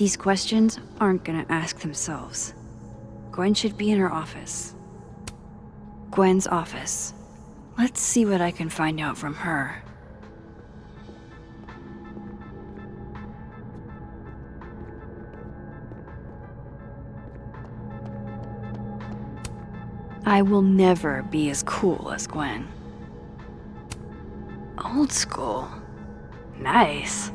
These questions aren't gonna ask themselves. Gwen should be in her office. Gwen's office. Let's see what I can find out from her. I will never be as cool as Gwen. Old school. Nice.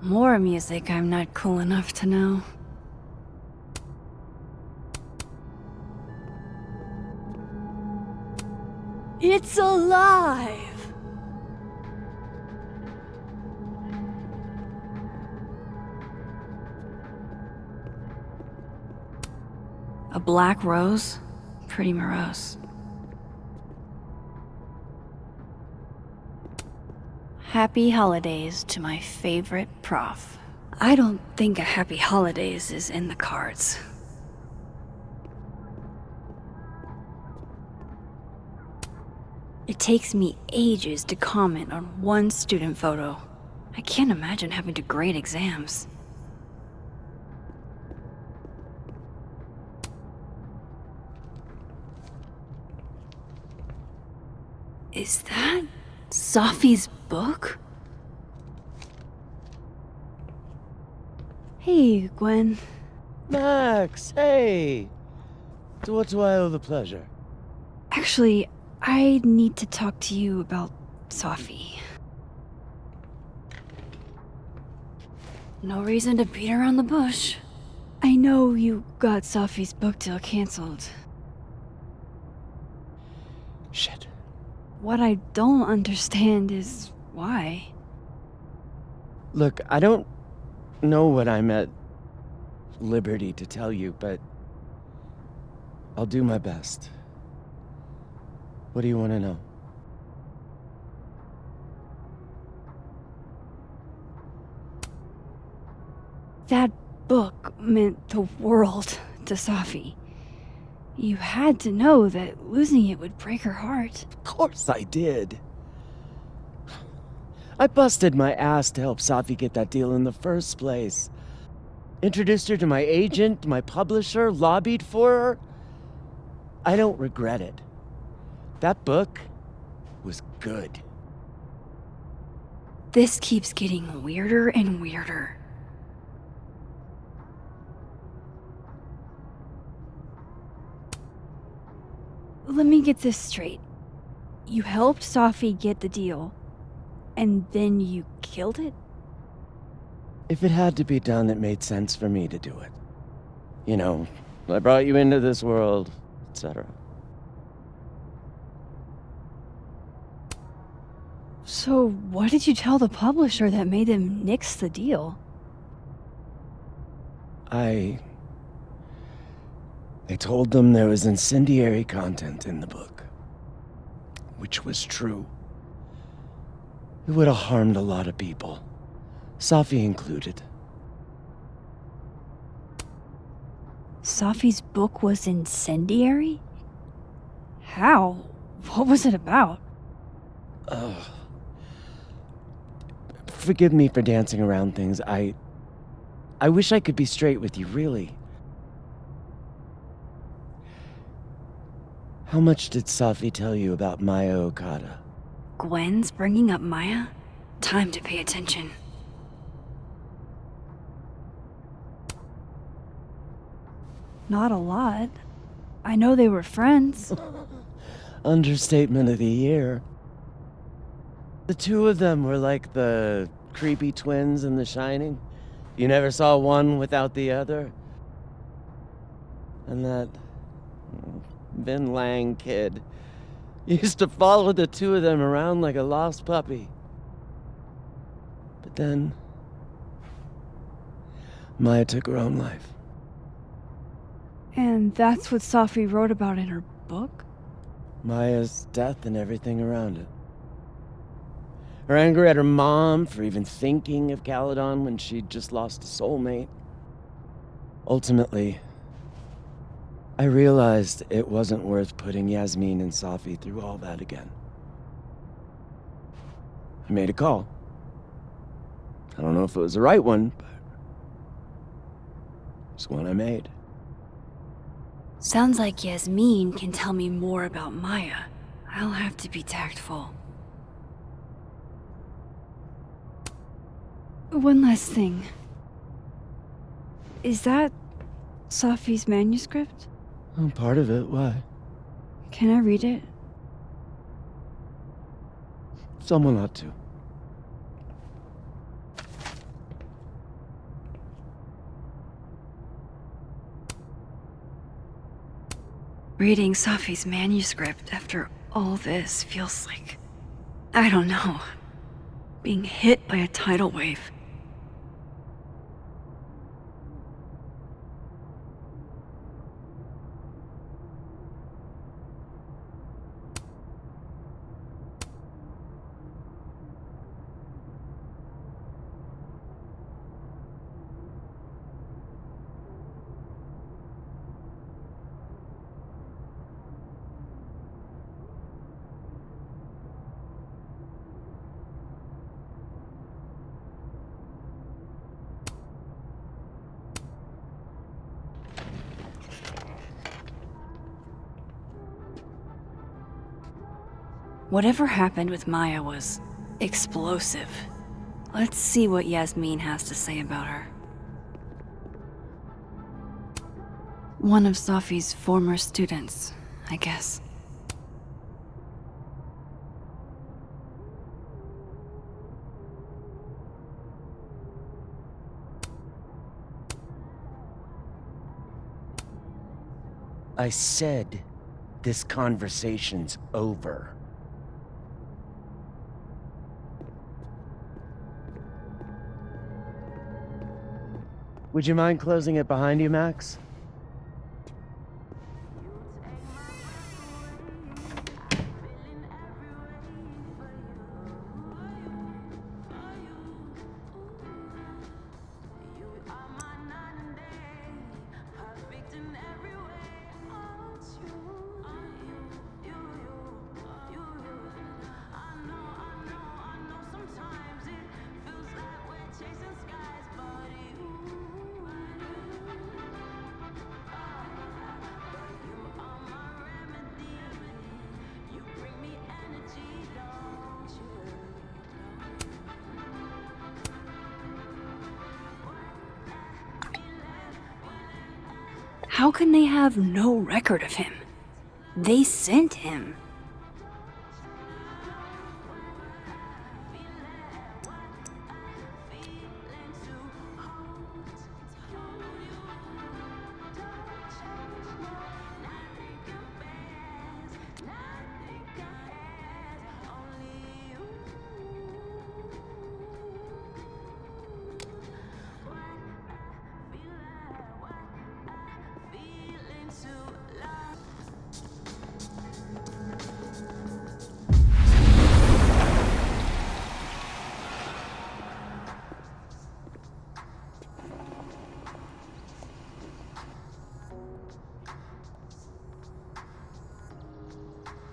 More music I'm not cool enough to know. It's alive! A black rose? Pretty morose. Happy holidays to my favorite prof. I don't think a happy holidays is in the cards. It takes me ages to comment on one student photo. I can't imagine having to grade exams. Is that Safi's book? Hey, Gwen. Max, hey! To what do I owe the pleasure? Actually, I need to talk to you about Safi. No reason to beat around the bush. I know you got Safi's book deal canceled. Shit. What I don't understand is why. Look, I don't know what I'm at liberty to tell you, but I'll do my best. What do you want to know? That book meant the world to Safi. You had to know that losing it would break her heart. Of course I did. I busted my ass to help Safi get that deal in the first place. Introduced her to my agent, my publisher, lobbied for her. I don't regret it. That book was good. This keeps getting weirder and weirder. Let me get this straight. You helped Safi get the deal, and then you killed it? If it had to be done, it made sense for me to do it. You know, I brought you into this world, etc. So what did you tell the publisher that made them nix the deal? I told them there was incendiary content in the book. Which was true. It would have harmed a lot of people. Safi included. Safi's book was incendiary? How? What was it about? Forgive me for dancing around things. I wish I could be straight with you, really. How much did Safi tell you about Maya Okada? Gwen's bringing up Maya? Time to pay attention. Not a lot. I know they were friends. Understatement of the year. The two of them were like the creepy twins in The Shining. You never saw one without the other. And that Vinh Lang kid used to follow the two of them around like a lost puppy. But then Maya took her own life. And that's what Safi wrote about in her book? Maya's death and everything around it. Her anger at her mom for even thinking of Caledon when she'd just lost a soulmate. Ultimately, I realized it wasn't worth putting Yasmin and Safi through all that again. I made a call. I don't know if it was the right one, but it's one I made. Sounds like Yasmin can tell me more about Maya. I'll have to be tactful. One last thing. Is that Safi's manuscript? Oh, part of it, why? Can I read it? Someone ought to. Reading Safi's manuscript after all this feels like... I don't know. Being hit by a tidal wave. Whatever happened with Maya was explosive. Let's see what Yasmin has to say about her. One of Safi's former students, I guess. I said this conversation's over. Would you mind closing it behind you, Max? How can they have no record of him? They sent him.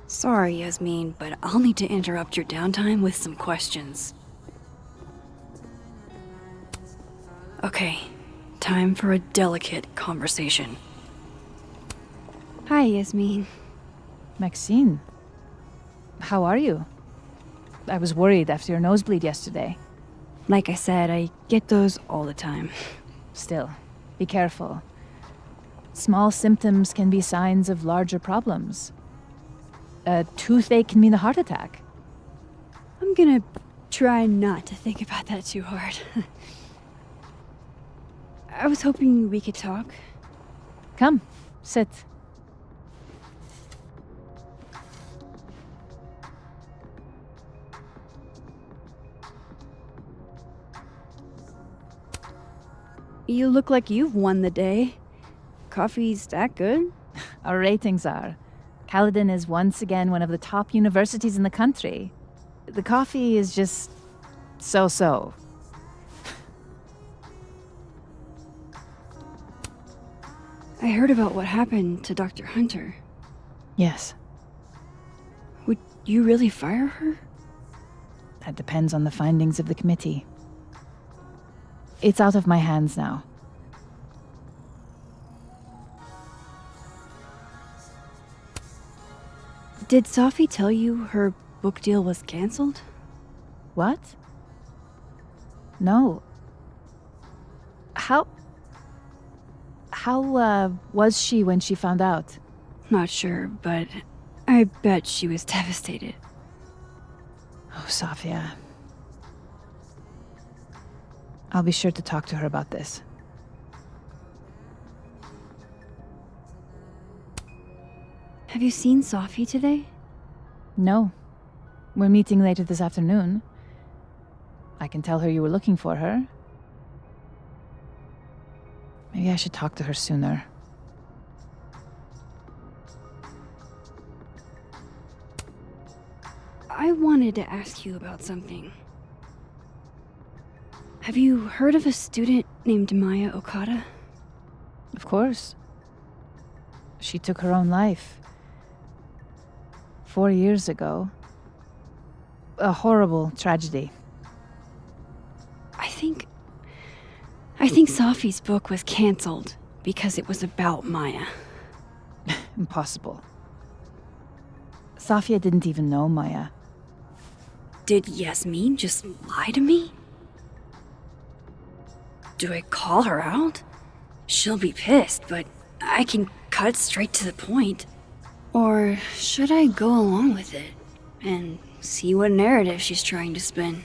Sorry, Yasmin, but I'll need to interrupt your downtime with some questions. Okay, time for a delicate conversation. Hi, Yasmin. Maxine, how are you? I was worried after your nosebleed yesterday. Like I said, I get those all the time. Still, be careful. Small symptoms can be signs of larger problems. A toothache can mean a heart attack. I'm gonna try not to think about that too hard. I was hoping we could talk. Come, sit. You look like you've won the day. Coffee's that good? Our ratings are. Caledon is once again one of the top universities in the country. The coffee is just so-so. I heard about what happened to Dr. Hunter. Yes, Would you really fire her? that depends on the findings of the committee. It's out of my hands now. Did Safi tell you her book deal was canceled? What? No. How was she when she found out? Not sure, but I bet she was devastated. Oh, Safia. I'll be sure to talk to her about this. Have you seen Safi today? No. We're meeting later this afternoon. I can tell her you were looking for her. Maybe I should talk to her sooner. I wanted to ask you about something. Have you heard of a student named Maya Okada? Of course. She took her own life. 4 years ago. A horrible tragedy. I think Safi's book was canceled because it was about Maya. Impossible. Safia didn't even know Maya. Did Yasmin just lie to me? Do I call her out? She'll be pissed, but I can cut straight to the point. Or should I go along with it and see what narrative she's trying to spin?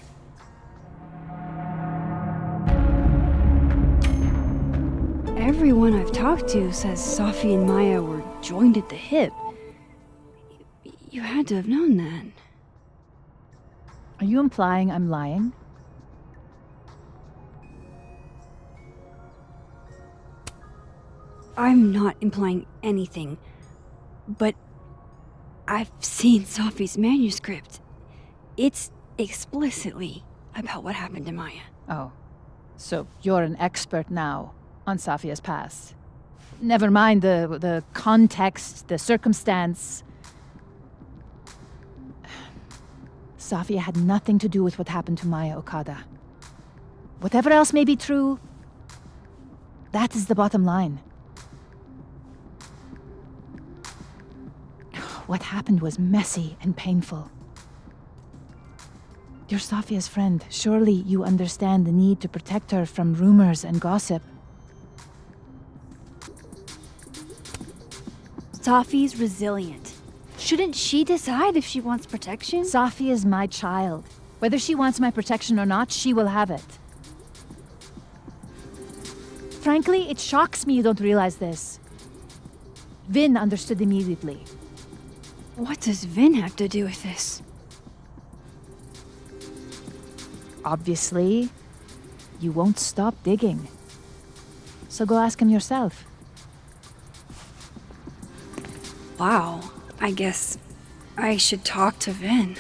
Everyone I've talked to says Safi and Maya were joined at the hip. You had to have known that. Are you implying I'm lying? I'm not implying anything, but I've seen Safi's manuscript. It's explicitly about what happened to Maya. Oh. So you're an expert now on Safia's past. Never mind the context, the circumstance. Safia had nothing to do with what happened to Maya Okada. Whatever else may be true, that is the bottom line. What happened was messy and painful. You're Safia's friend. Surely you understand the need to protect her from rumors and gossip. Safi's resilient. Shouldn't she decide if she wants protection? Safi is my child. Whether she wants my protection or not, she will have it. Frankly, it shocks me you don't realize this. Vinh understood immediately. What does Vinh have to do with this? Obviously, you won't stop digging. So go ask him yourself. Wow, I guess I should talk to Vinh.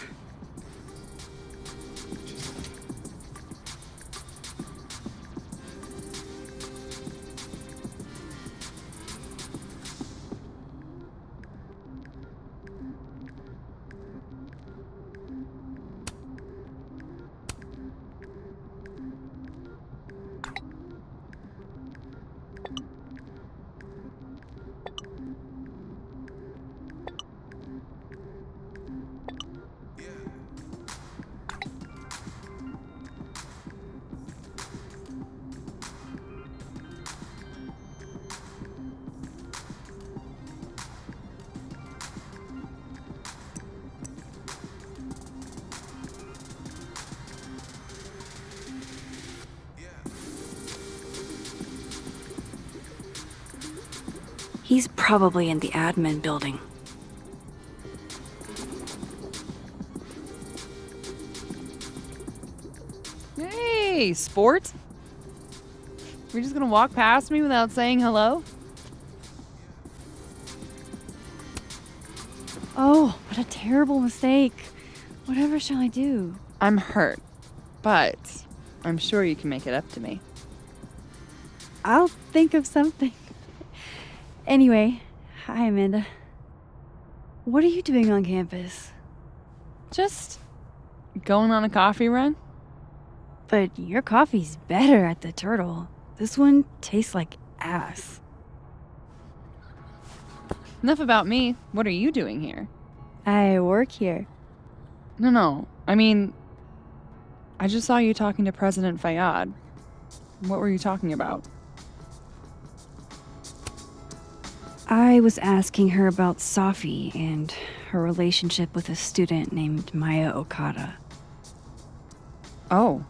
He's probably in the admin building. Hey, sport. You're just gonna walk past me without saying hello? Oh, what a terrible mistake. Whatever shall I do? I'm hurt, but I'm sure you can make it up to me. I'll think of something. Anyway, hi, Amanda. What are you doing on campus? Just going on a coffee run? But your coffee's better at the Turtle. This one tastes like ass. Enough about me. What are you doing here? I work here. No. I mean, I just saw you talking to President Fayyad. What were you talking about? I was asking her about Safi and her relationship with a student named Maya Okada. Oh.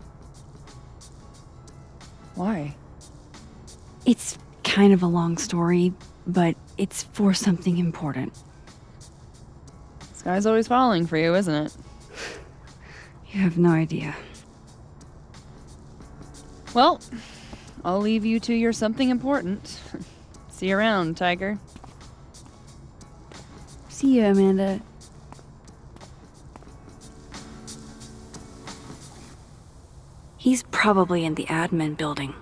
Why? It's kind of a long story, but it's for something important. Sky's always falling for you, isn't it? You have no idea. Well, I'll leave you to your something important. See you around, Tiger. See you, Amanda. He's probably in the admin building.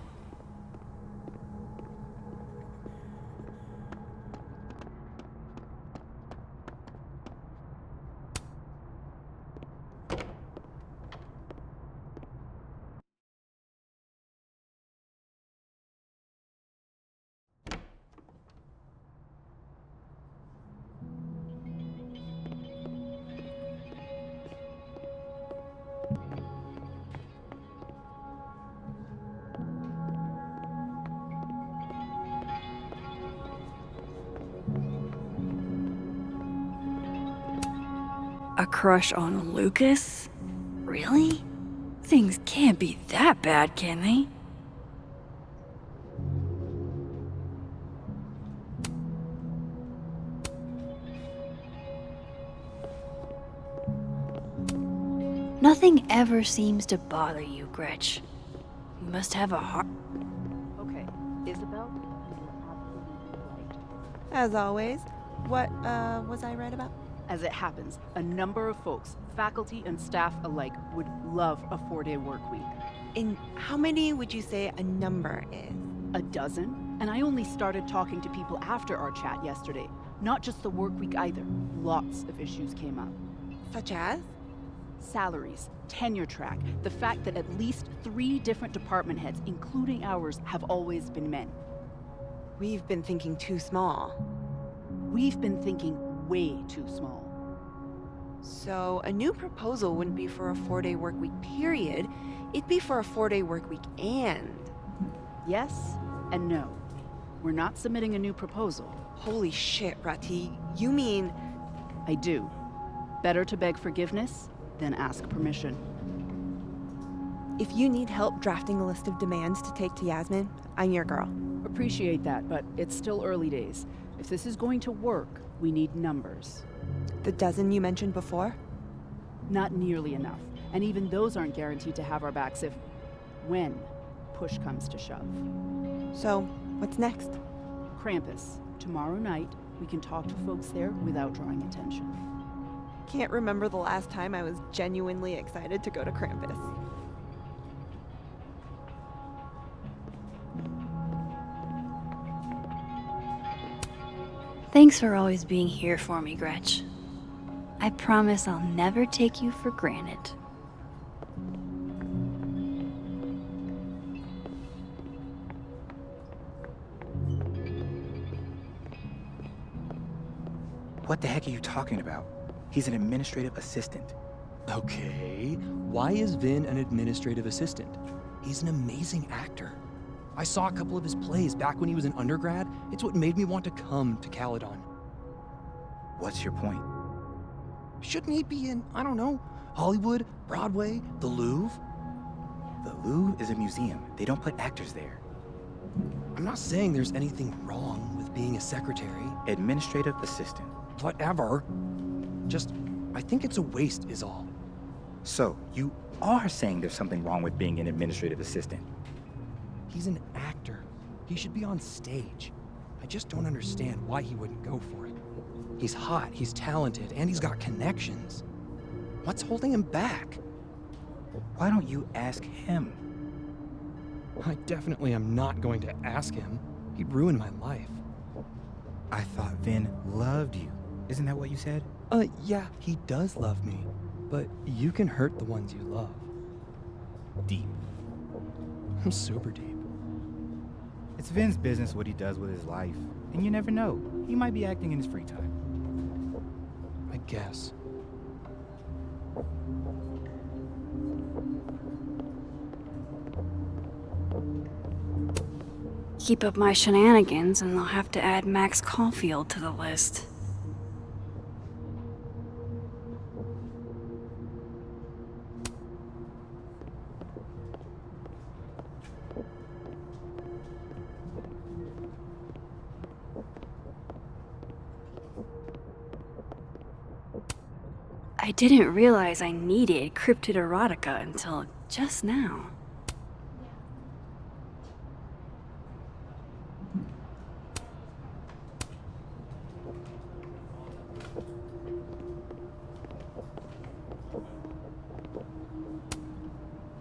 A crush on Lucas? Really? Things can't be that bad, can they? Nothing ever seems to bother you, Gretch. You must have a heart. Okay, Isabel, you were absolutely right. As always. What, was I right about? As it happens, a number of folks, faculty and staff alike, would love a 4-day work week. And how many would you say a number is? A dozen? And I only started talking to people after our chat yesterday. Not just the work week either. Lots of issues came up. Such as? Salaries, tenure track, the fact that at least 3 different department heads, including ours, have always been men. We've been thinking too small. We've been thinking way too small. So a new proposal wouldn't be for a 4-day work week period. It'd be for a 4-day work week and... Yes and no. We're not submitting a new proposal. Holy shit, Rati. You mean... I do. Better to beg forgiveness than ask permission. If you need help drafting a list of demands to take to Yasmin, I'm your girl. Appreciate that, but it's still early days. If this is going to work, we need numbers. The dozen you mentioned before? Not nearly enough. And even those aren't guaranteed to have our backs when push comes to shove. So, what's next? Krampus. Tomorrow night, we can talk to folks there without drawing attention. Can't remember the last time I was genuinely excited to go to Krampus. Thanks for always being here for me, Gretch. I promise I'll never take you for granted. What the heck are you talking about? He's an administrative assistant. Okay, why is Vinh an administrative assistant? He's an amazing actor. I saw a couple of his plays back when he was an undergrad. It's what made me want to come to Caledon. What's your point? Shouldn't he be in, I don't know, Hollywood, Broadway, the Louvre? The Louvre is a museum. They don't put actors there. I'm not saying there's anything wrong with being a secretary. Administrative assistant. Whatever. Just, I think it's a waste is all. So, you are saying there's something wrong with being an administrative assistant? He's an actor. He should be on stage. I just don't understand why he wouldn't go for it. He's hot, he's talented, and he's got connections. What's holding him back? Why don't you ask him? I definitely am not going to ask him. He'd ruin my life. I thought Vin loved you. Isn't that what you said? Yeah, he does love me. But you can hurt the ones you love. Deep. I'm super deep. It's Vin's business what he does with his life. And you never know. He might be acting in his free time. I guess. Keep up my shenanigans and I'll have to add Max Caulfield to the list. I didn't realize I needed cryptid erotica until just now.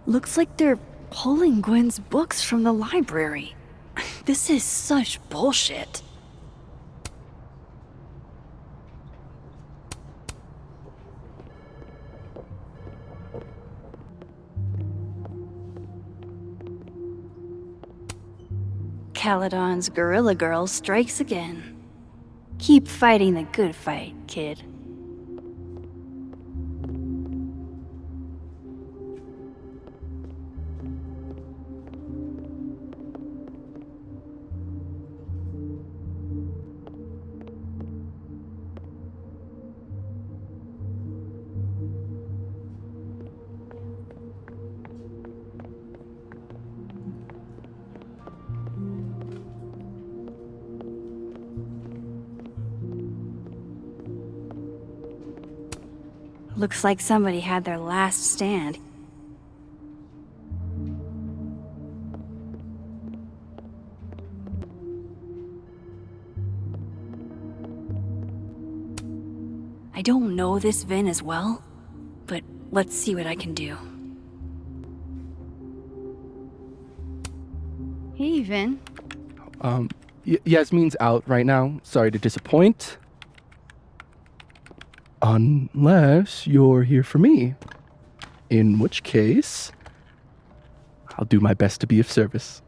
Looks like they're pulling Gwen's books from the library. This is such bullshit. Caledon's Gorilla Girl strikes again. Keep fighting the good fight, kid. Looks like somebody had their last stand. I don't know this Vin as well, but let's see what I can do. Hey, Vin. Yasmin's out right now. Sorry to disappoint. Unless you're here for me. In which case, I'll do my best to be of service.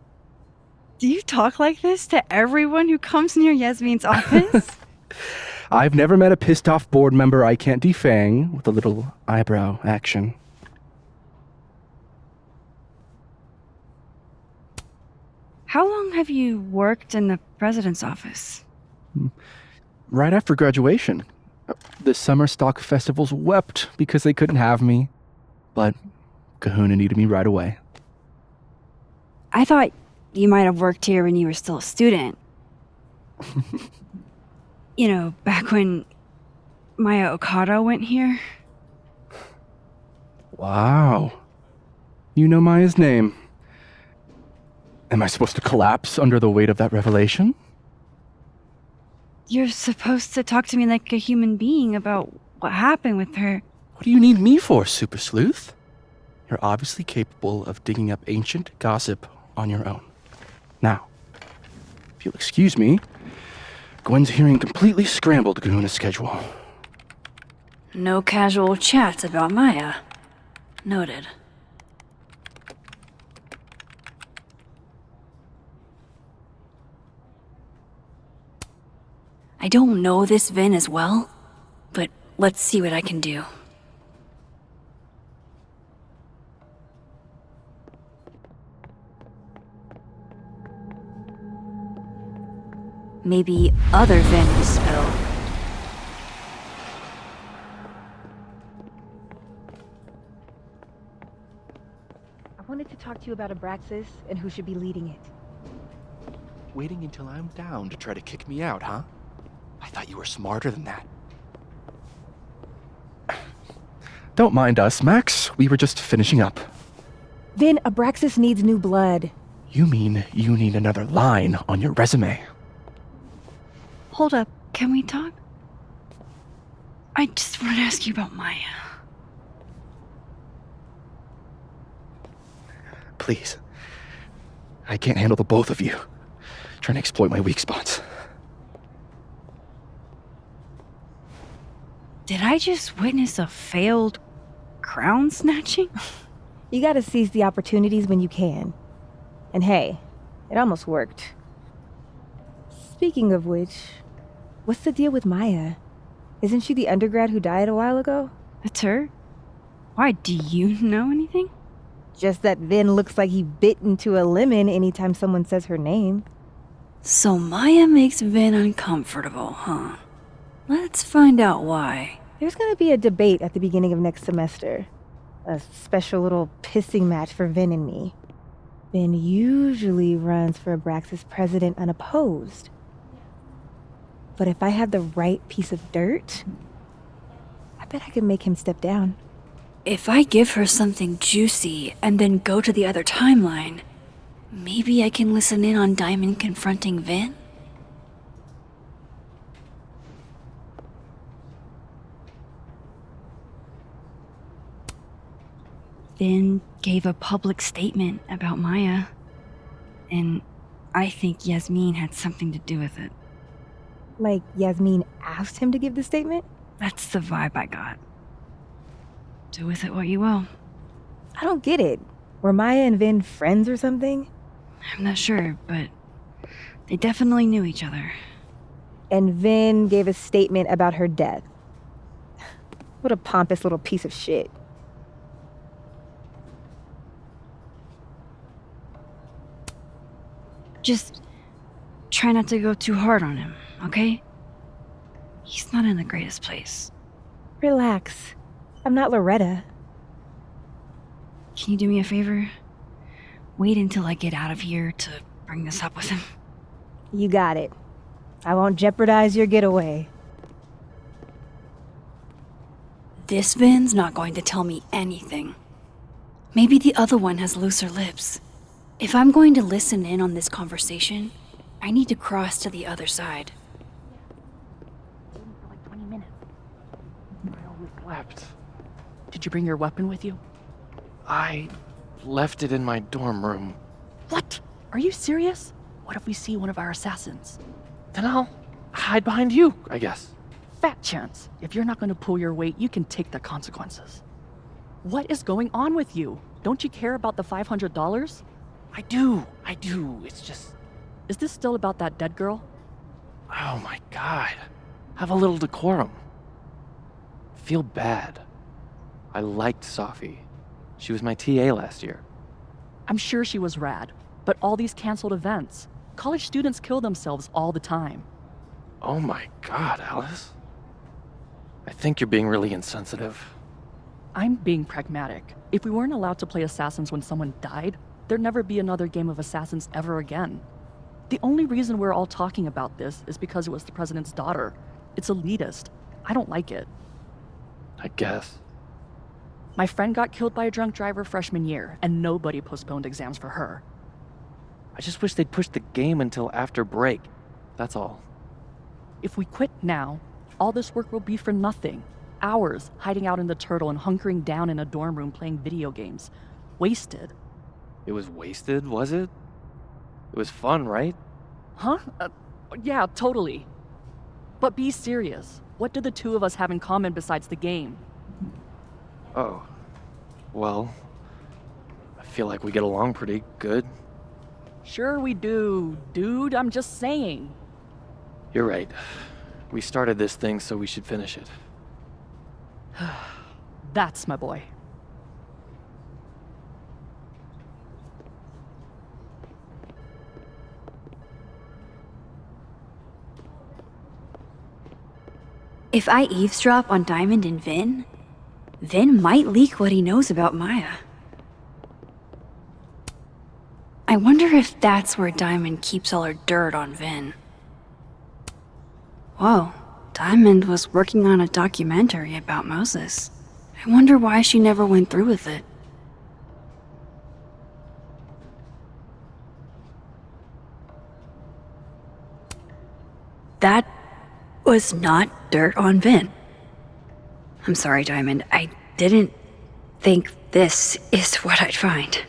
Do you talk like this to everyone who comes near Yasmin's office? I've never met a pissed off board member I can't defang with a little eyebrow action. How long have you worked in the president's office? Right after graduation. The summer stock festivals wept because they couldn't have me. But Kahuna needed me right away. I thought you might have worked here when you were still a student. You know, back when Maya Okada went here. Wow. You know Maya's name. Am I supposed to collapse under the weight of that revelation? You're supposed to talk to me like a human being about what happened with her. What do you need me for, Super Sleuth? You're obviously capable of digging up ancient gossip on your own. Now, if you'll excuse me, Gwen's hearing completely scrambled Kahuna's schedule. No casual chats about Maya. Noted. I don't know this Vin as well, but let's see what I can do. Maybe other Vin will spill. I wanted to talk to you about Abraxas and who should be leading it. Waiting until I'm down to try to kick me out, huh? I thought you were smarter than that. Don't mind us, Max. We were just finishing up. Vin, Abraxas needs new blood. You mean you need another line on your resume? Hold up, can we talk? I just wanted to ask you about Maya. Please. I can't handle the both of you. Trying to exploit my weak spots. Did I just witness a failed crown snatching? You gotta seize the opportunities when you can. And hey, it almost worked. Speaking of which, what's the deal with Maya? Isn't she the undergrad who died a while ago? That's her? Why, do you know anything? Just that Vin looks like he bit into a lemon anytime someone says her name. So Maya makes Vin uncomfortable, huh? Let's find out why. There's gonna be a debate at the beginning of next semester. A special little pissing match for Vin and me. Vin usually runs for Abraxas president unopposed. But if I had the right piece of dirt, I bet I could make him step down. If I give her something juicy and then go to the other timeline, maybe I can listen in on Diamond confronting Vin? Vin gave a public statement about Maya, and I think Yasmin had something to do with it. Like Yasmin asked him to give the statement? That's the vibe I got. Do with it what you will. I don't get it. Were Maya and Vin friends or something? I'm not sure, but they definitely knew each other. And Vin gave a statement about her death. What a pompous little piece of shit. Just try not to go too hard on him, okay? He's not in the greatest place. Relax. I'm not Loretta. Can you do me a favor? Wait until I get out of here to bring this up with him. You got it. I won't jeopardize your getaway. This Vin's not going to tell me anything. Maybe the other one has looser lips. If I'm going to listen in on this conversation, I need to cross to the other side. For like 20 minutes. I always slept. Did you bring your weapon with you? I left it in my dorm room. What? Are you serious? What if we see one of our assassins? Then I'll hide behind you, I guess. Fat chance. If you're not going to pull your weight, you can take the consequences. What is going on with you? Don't you care about the $500? I do. It's just... Is this still about that dead girl? Oh my god. Have a little decorum. Feel bad. I liked Safi. She was my TA last year. I'm sure she was rad, but all these canceled events. College students kill themselves all the time. Oh my god, Alice. I think you're being really insensitive. I'm being pragmatic. If we weren't allowed to play Assassins when someone died, there'd never be another game of Assassins ever again. The only reason we're all talking about this is because it was the president's daughter. It's elitist. I don't like it. I guess. My friend got killed by a drunk driver freshman year, and nobody postponed exams for her. I just wish they'd push the game until after break. That's all. If we quit now, all this work will be for nothing. Hours hiding out in the turtle and hunkering down in a dorm room playing video games. Wasted. It was wasted, was it? It was fun, right? Huh? Yeah, totally. But be serious. What do the two of us have in common besides the game? Oh. Well, I feel like we get along pretty good. Sure we do, dude. I'm just saying. You're right. We started this thing, so we should finish it. That's my boy. If I eavesdrop on Diamond and Vin, Vin might leak what he knows about Maya. I wonder if that's where Diamond keeps all her dirt on Vin. Whoa, Diamond was working on a documentary about Moses. I wonder why she never went through with it. That was not dirt on Vin. I'm sorry, Diamond. I didn't think this is what I'd find.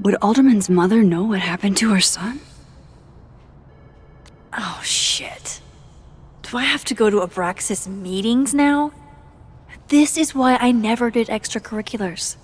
Would Alderman's mother know what happened to her son? Oh, shit. Do I have to go to Abraxas meetings now? This is why I never did extracurriculars.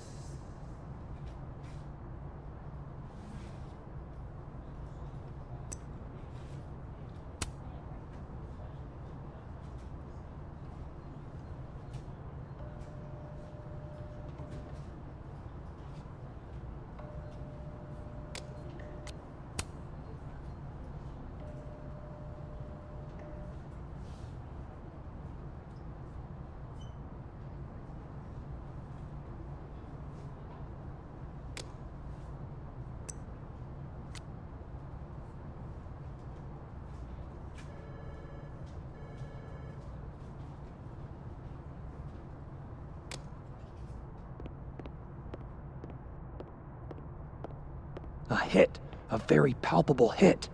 A hit. A very palpable hit.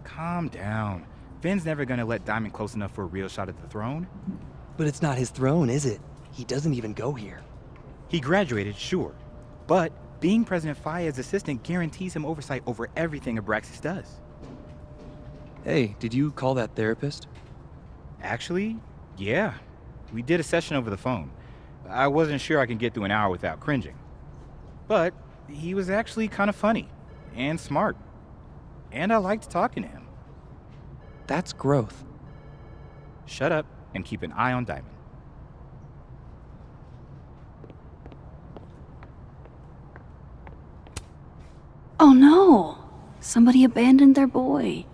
Calm down. Vin's never gonna let Diamond close enough for a real shot at the throne. But it's not his throne, is it? He doesn't even go here. He graduated, sure. But being President Fayyad's assistant guarantees him oversight over everything Abraxas does. Hey, did you call that therapist? Actually, yeah. We did a session over the phone. I wasn't sure I could get through an hour without cringing. But he was actually kind of funny and smart. And I liked talking to him. That's growth. Shut up and keep an eye on Diamond. Oh no! Somebody abandoned their boy.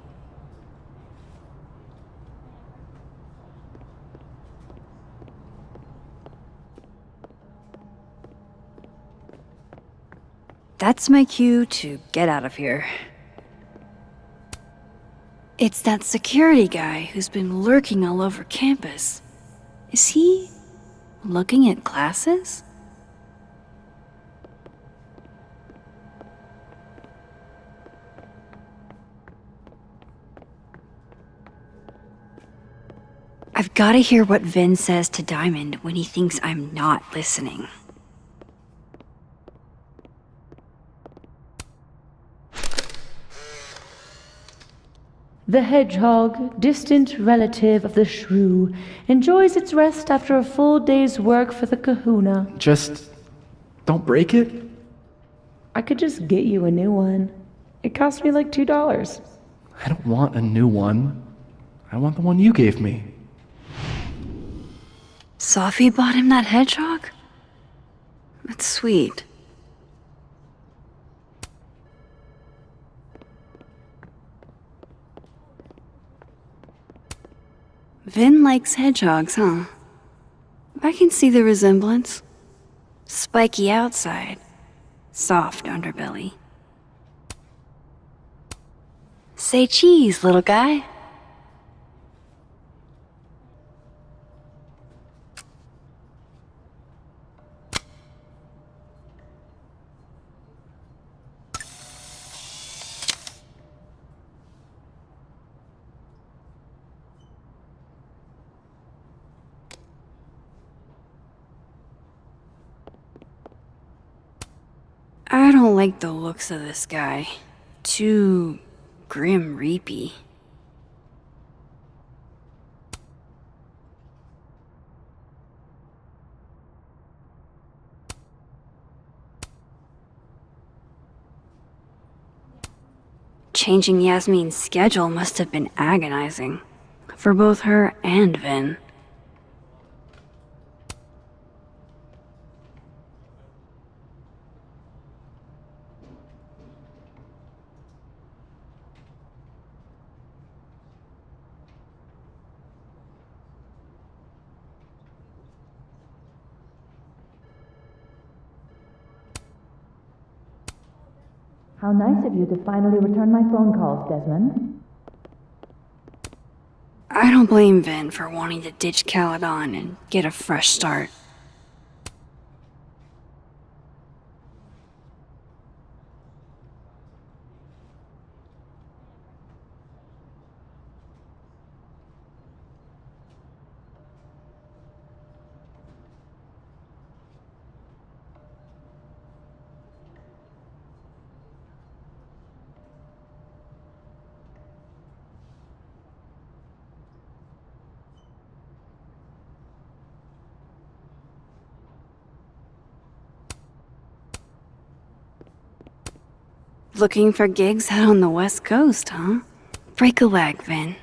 That's my cue to get out of here. It's that security guy who's been lurking all over campus. Is he looking at classes? I've got to hear what Vin says to Diamond when he thinks I'm not listening. The hedgehog, distant relative of the shrew, enjoys its rest after a full day's work for the kahuna. Just don't break it? I could just get you a new one. It cost me like $2. I don't want a new one. I want the one you gave me. Safi bought him that hedgehog? That's sweet. Vin likes hedgehogs, huh? I can see the resemblance. Spiky outside, soft underbelly. Say cheese, little guy. I don't like the looks of this guy. Too grim reapy. changing Yasmin's schedule must have been agonizing. For both her and Vin. How nice of you to finally return my phone calls, Desmond. I don't blame Vin for wanting to ditch Caledon and get a fresh start. Looking for gigs out on the West Coast, huh? Break a leg, Vin.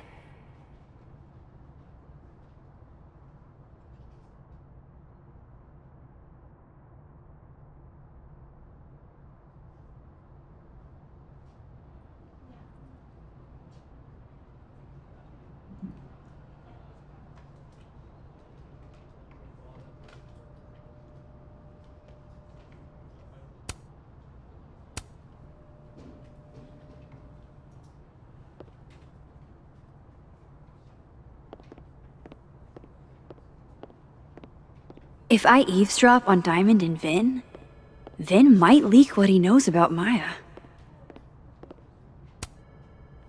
If I eavesdrop on Diamond and Vin, Vin might leak what he knows about Maya.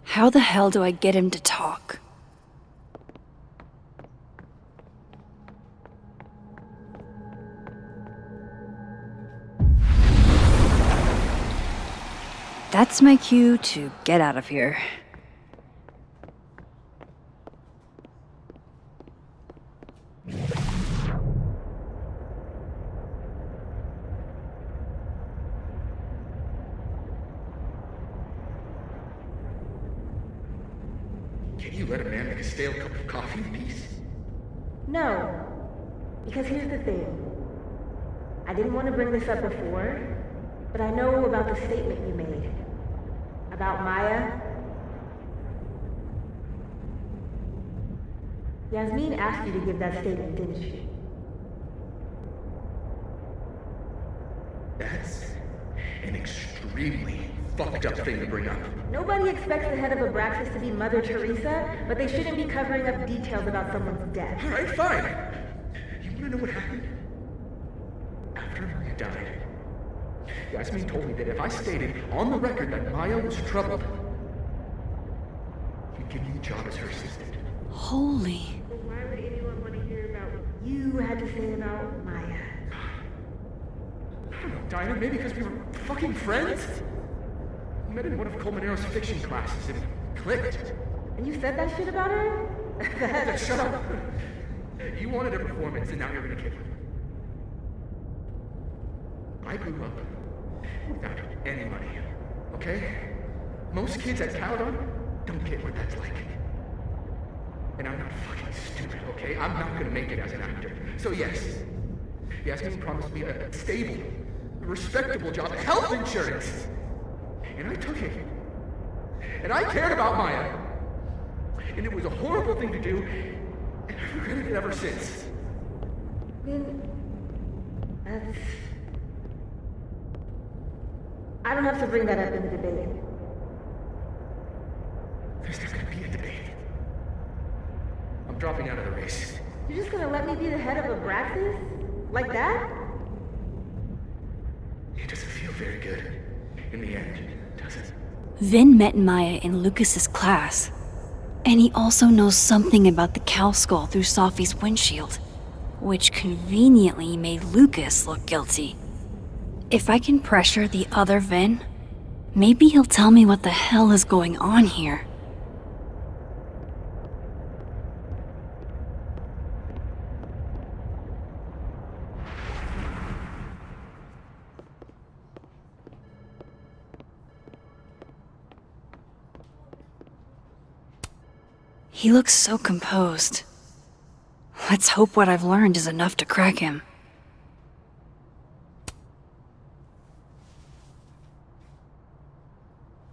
How the hell do I get him to talk? That's my cue to get out of here. Can you let a man make a stale cup of coffee in peace? No. Because here's the thing. I didn't want to bring this up before, but I know about the statement you made. About Maya. Yasmin asked you to give that statement, didn't she? That's an extremely fucked up thing to bring up. Nobody expects the head of Abraxas to be Mother Teresa, but they shouldn't be covering up details about someone's death. Alright, fine. You wanna know what happened? After Maya died, Yasmin told me that if I stated on the record that Maya was troubled, he'd give me a job as her assistant. Holy. Why would anyone want to hear about what you had to say about Maya? I don't know, Dinah, maybe because we were fucking friends? We met in one of Colmenaro's fiction classes and clicked. And you said that shit about her? Shut up! You wanted a performance and now you're gonna kill her. I grew up without any money, okay? Most kids at Caledon don't get what that's like. And I'm not fucking stupid, okay? I'm not gonna make it as an actor. So yes, Yasmin promised me a stable, respectable job, health insurance. And I took it. And I cared about Maya. And it was a horrible thing to do, and I've regretted it ever since. That's... I don't have to bring that up in the debate. There's not gonna be a debate. I'm dropping out of the race. You're just gonna let me be the head of Abraxas? Like that? It doesn't feel very good in the end, does it? Vin met Maya in Lucas's class. And he also knows something about the cow skull through Safi's windshield, which conveniently made Lucas look guilty. If I can pressure the other Vin, maybe he'll tell me what the hell is going on here. He looks so composed. Let's hope what I've learned is enough to crack him.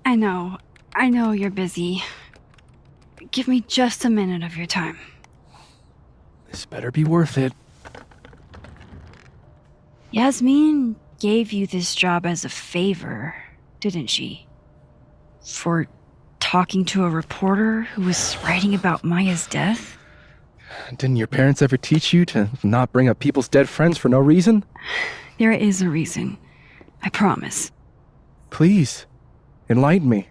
I know you're busy. Give me just a minute of your time. This better be worth it. Yasmin gave you this job as a favor, didn't she? For talking to a reporter who was writing about Maya's death? Didn't your parents ever teach you to not bring up people's dead friends for no reason? There is a reason. I promise. Please, enlighten me.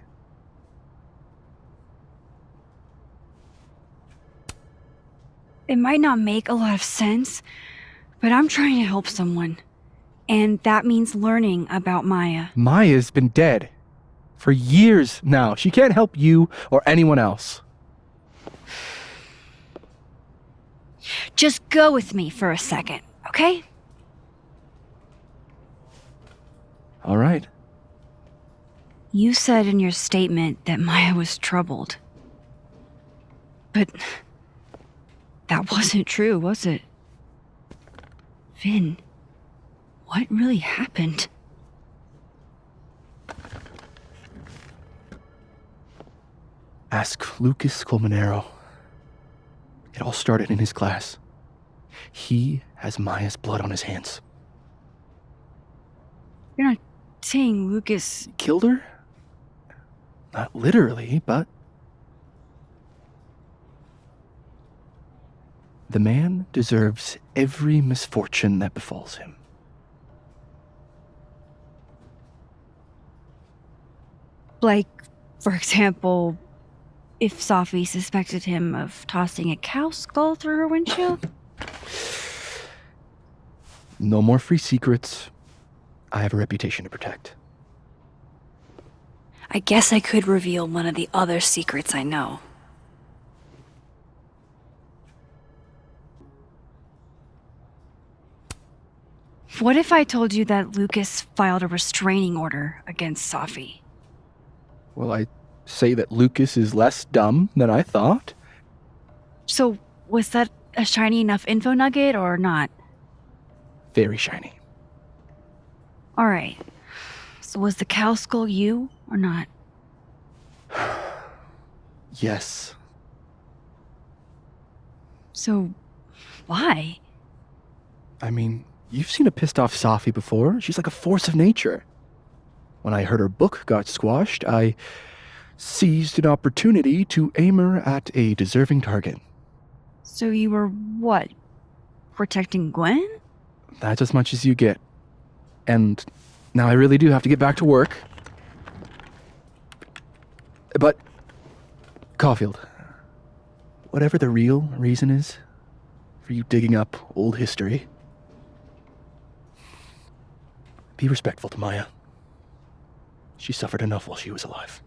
It might not make a lot of sense, but I'm trying to help someone. And that means learning about Maya. Maya's been dead for years now. She can't help you or anyone else. Just go with me for a second, okay? All right. You said in your statement that Maya was troubled. But that wasn't true, was it? Vinh, what really happened? Ask Lucas Colmenero. It all started in his class. He has Maya's blood on his hands. You're not saying Lucas Killed her? Not literally, but... The man deserves every misfortune that befalls him. Like, for example, if Safi suspected him of tossing a cow skull through her windshield? No more free secrets. I have a reputation to protect. I guess I could reveal one of the other secrets I know. What if I told you that Lucas filed a restraining order against Safi? Will I say that Lucas is less dumb than I thought? So, was that a shiny enough info nugget or not? Very shiny. Alright. So was the cow skull you or not? Yes. So, why? I mean, you've seen a pissed off Safi before. She's like a force of nature. When I heard her book got squashed, I seized an opportunity to aim her at a deserving target. So you were what? Protecting Gwen? That's as much as you get. And now I really do have to get back to work. But, Caulfield, whatever the real reason is for you digging up old history, be respectful to Maya. She suffered enough while she was alive.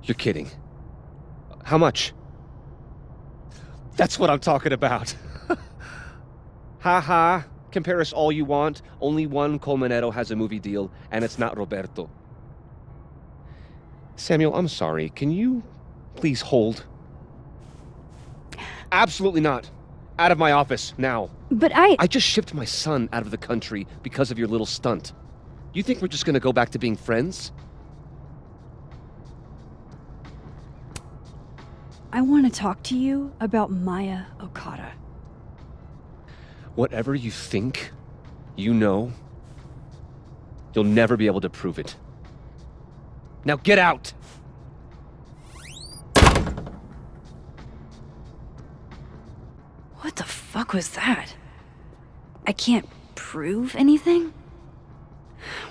You're kidding. How much? That's what I'm talking about. Ha ha. Compare us all you want. Only one Colmenero has a movie deal, and it's not Roberto. Samuel, I'm sorry. Can you please hold? Absolutely not. Out of my office, now. But I just shipped my son out of the country because of your little stunt. You think we're just gonna go back to being friends? I want to talk to you about Maya Okada. Whatever you think, you know, you'll never be able to prove it. Now get out! What the fuck was that? I can't prove anything?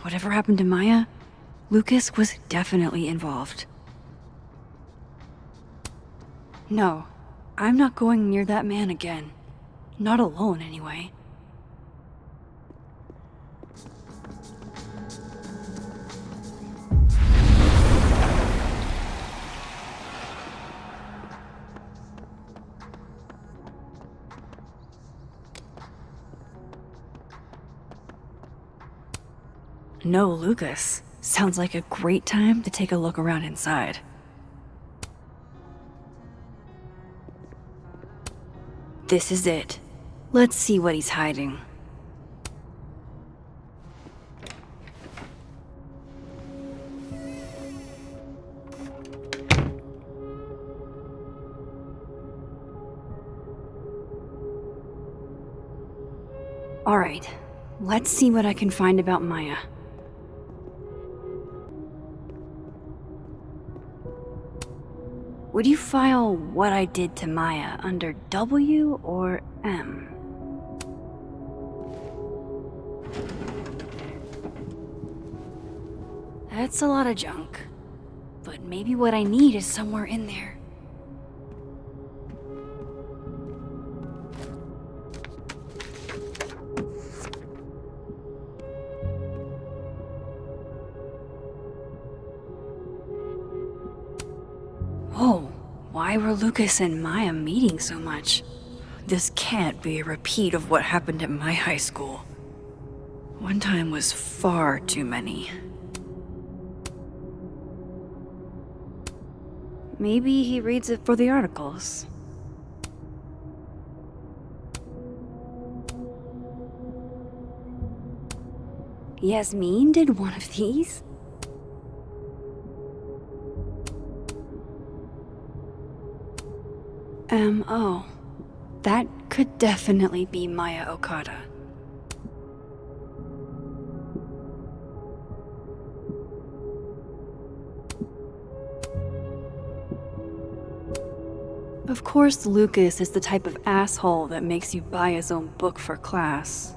Whatever happened to Maya, Lucas was definitely involved. No, I'm not going near that man again. Not alone, anyway. No Lucas. Sounds like a great time to take a look around inside. This is it. Let's see what he's hiding. Alright, let's see what I can find about Maya. Would you file what I did to Maya under W or M? That's a lot of junk, but maybe what I need is somewhere in there. Whoa, why were Lucas and Maya meeting so much? This can't be a repeat of what happened at my high school. One time was far too many. Maybe he reads it for the articles. Yasmin did one of these? Oh. That could definitely be Maya Okada. Of course, Lucas is the type of asshole that makes you buy his own book for class.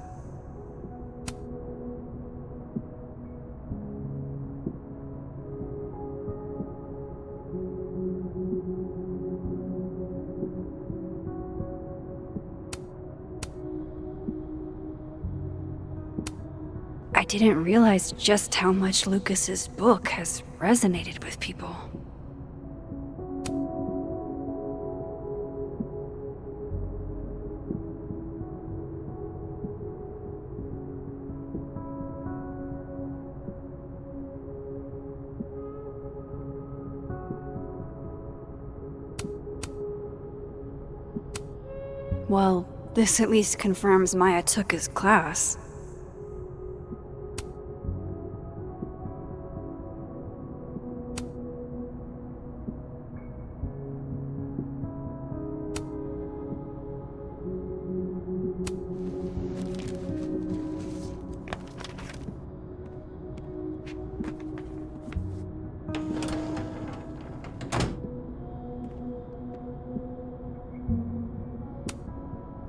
I didn't realize just how much Lucas's book has resonated with people. Well, this at least confirms Maya took his class.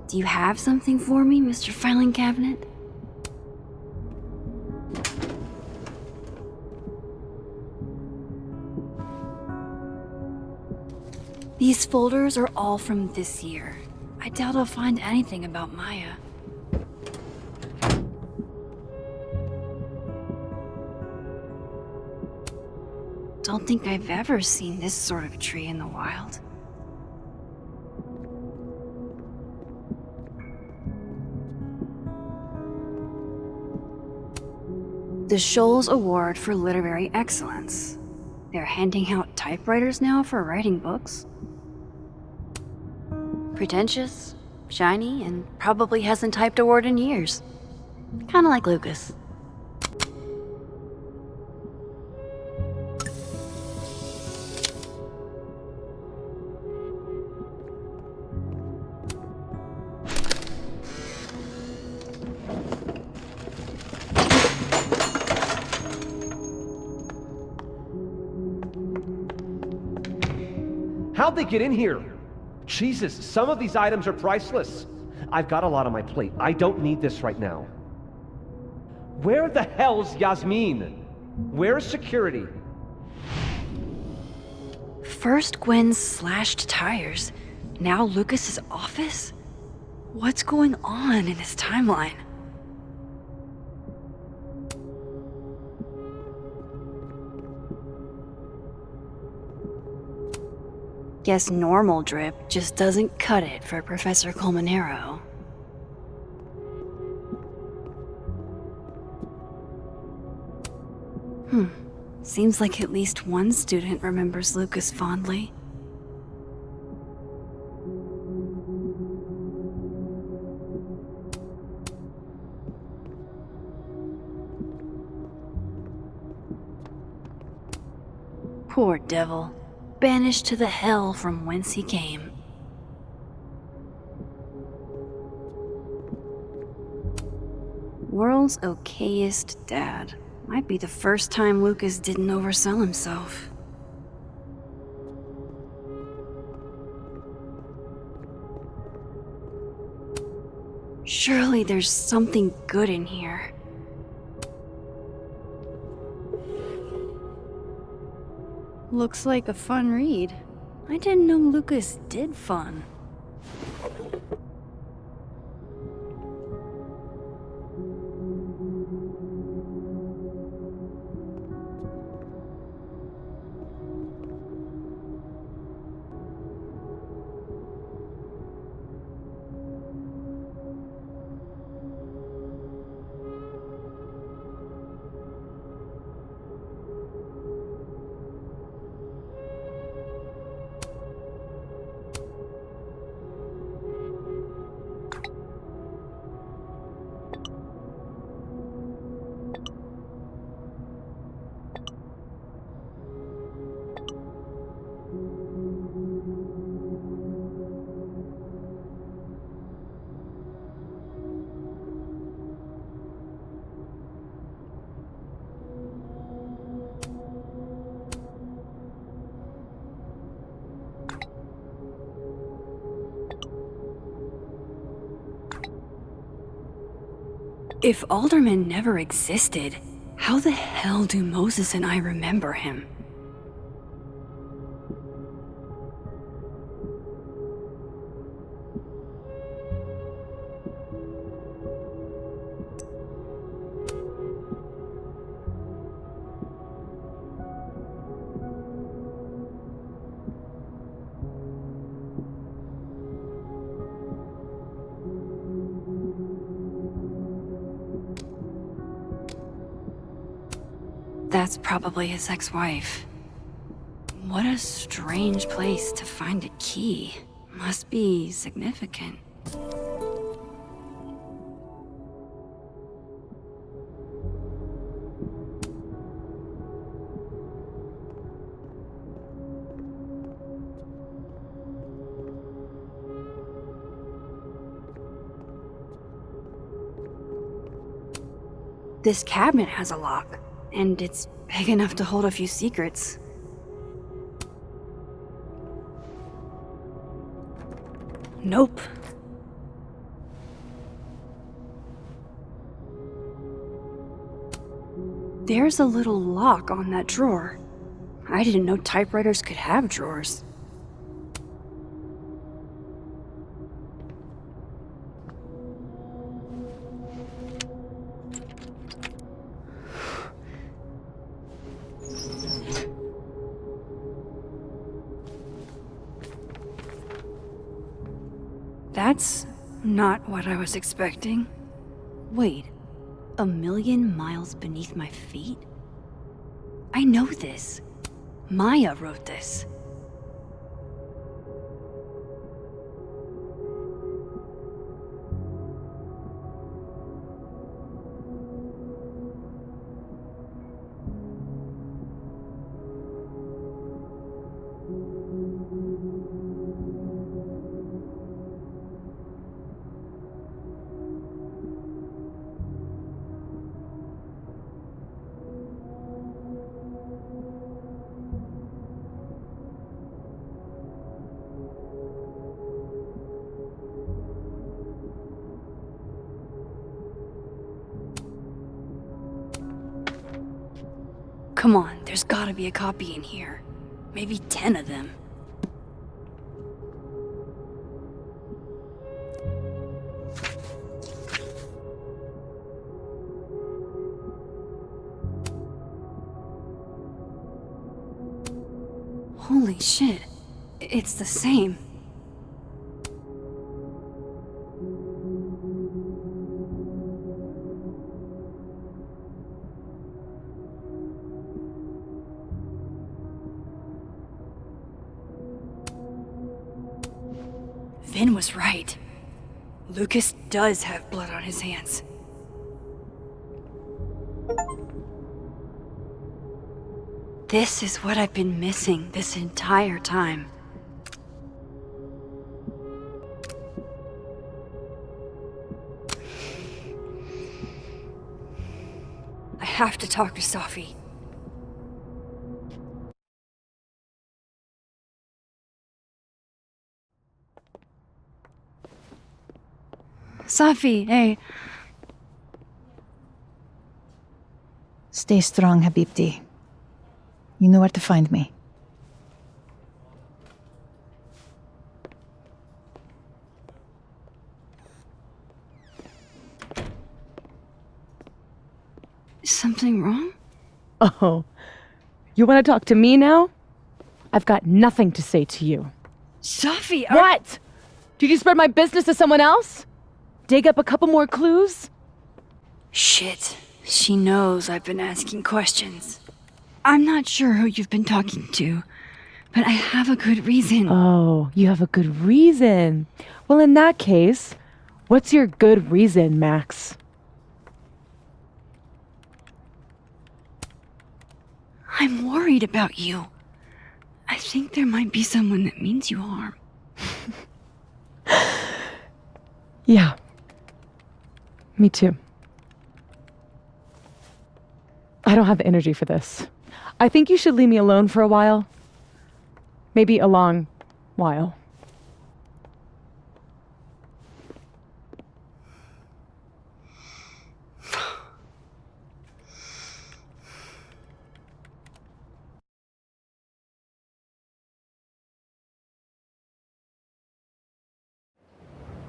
Do you have something for me, Mr. Filing Cabinet? These folders are all from this year. I doubt I'll find anything about Maya. Don't think I've ever seen this sort of tree in the wild. The Shoals Award for Literary Excellence. They're handing out typewriters now for writing books. Pretentious, shiny, and probably hasn't typed a word in years. Kinda like Lucas. How'd they get in here? Jesus, some of these items are priceless. I've got a lot on my plate. I don't need this right now. Where the hell's Yasmin? Where's security? First Gwen's slashed tires, now Lucas's office? What's going on in this timeline? Guess normal drip just doesn't cut it for Professor Colmenero. Seems like at least one student remembers Lucas fondly. Poor devil, banished to the hell from whence he came. World's okayest dad. Might be the first time Lucas didn't oversell himself. Surely there's something good in here. Looks like a fun read. I didn't know Lucas did fun. If Alderman never existed, how the hell do Moses and I remember him? That's probably his ex-wife. What a strange place to find a key. Must be significant. This cabinet has a lock, and it's big enough to hold a few secrets. Nope. There's a little lock on that drawer. I didn't know typewriters could have drawers. That's not what I was expecting. Wait, 1,000,000 miles beneath my feet? I know this. Maya wrote this. Come on, there's gotta be a copy in here. Maybe 10 of them. Holy shit, it's the same. Vinh was right. Lucas does have blood on his hands. This is what I've been missing this entire time. I have to talk to Safi. Safi, hey. Stay strong, Habibti. You know where to find me. Is something wrong? Oh, you want to talk to me now? I've got nothing to say to you. Safi, What? Did you spread my business to someone else? Dig up a couple more clues? Shit. She knows I've been asking questions. I'm not sure who you've been talking to, but I have a good reason. Oh, you have a good reason. Well, in that case, what's your good reason, Max? I'm worried about you. I think there might be someone that means you harm. Yeah. Me too. I don't have the energy for this. I think you should leave me alone for a while. Maybe a long while.